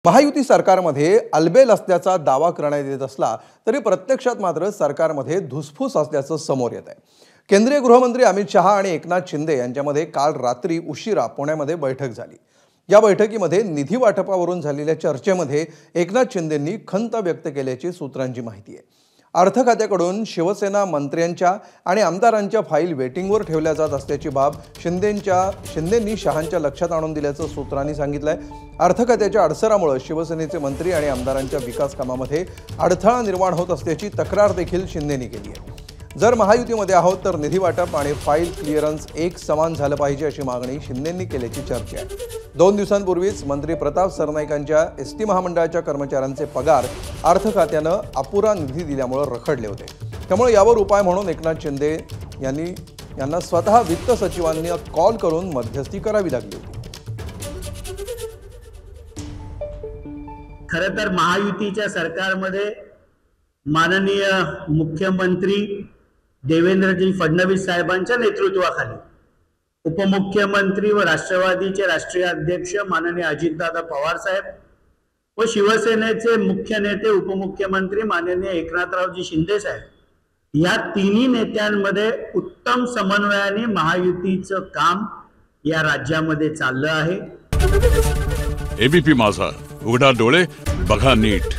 महायुती सरकारमध्ये अलबेल असल्याचा दावा करण्यात येत असला तरी प्रत्यक्षात मात्र सरकारमध्ये धुसफूस असल्याचं समोर येत आहे। केंद्रीय गृहमंत्री अमित शहा आणि एकनाथ शिंदे यांच्यामध्ये काल रात्री उशिरा पुण्यामध्ये बैठक झाली। या बैठकीमध्ये निधी वाटपावरून झालेल्या चर्चेमध्ये एकनाथ शिंदेंनी खंत व्यक्त केल्याची सूत्रांची माहिती आहे। अर्थ खात्याकडून शिवसेना मंत्र्यांच्या आणि आमदारांच्या फाईल वेटिंगवर ठेवल्या जात असल्याची बाब शिंदेंनी शहांच्या लक्षात आणून दिल्याचं सूत्रांनी सांगितलंय। अर्थ खात्याच्या अडसरामुळे शिवसेनेचे मंत्री आणि आमदारांच्या विकास कामामध्ये अडथळा निर्माण होत असल्याची तक्रार देखील शिंदेंनी केली आहे। जर महायुतीमध्ये आहोत तर निधी वाटप आणि फाईल क्लिअरन्स एक समान झालं पाहिजे अशी मागणी शिंदेंनी केल्याची चर्चा आहे। 2 दिवसांपूर्वीच मंत्री प्रताप सरनाईकांच्या एसटी महामंडळाच्या कर्मचाऱ्यांचे पगार अर्थ खात्यानं अपुरा निधी दिल्यामुळे रखडले होते। त्यामुळे यावर उपाय म्हणून एकनाथ शिंदे यांना स्वतः वित्त सचिवांनी कॉल करून मध्यस्थी करावी लागली होती। खरं तर महायुतीच्या सरकारमध्ये माननीय मुख्यमंत्री देवेंद्रजी फडणवीस साहेबांच्या नेतृत्वाखाली उपमुख्यमंत्री व राष्ट्रवादीचे राष्ट्रीय अध्यक्ष माननीय अजितदादा पवार साहेब व शिवसेनेचे मुख्य नेते उपमुख्यमंत्री माननीय एकनाथरावजी शिंदे साहेब या तिन्ही नेत्यांमध्ये उत्तम समन्वयाने महायुतीचं काम या राज्यामध्ये चाललं आहे। एबीपी माझा, उघडा डोळे बघा नीट।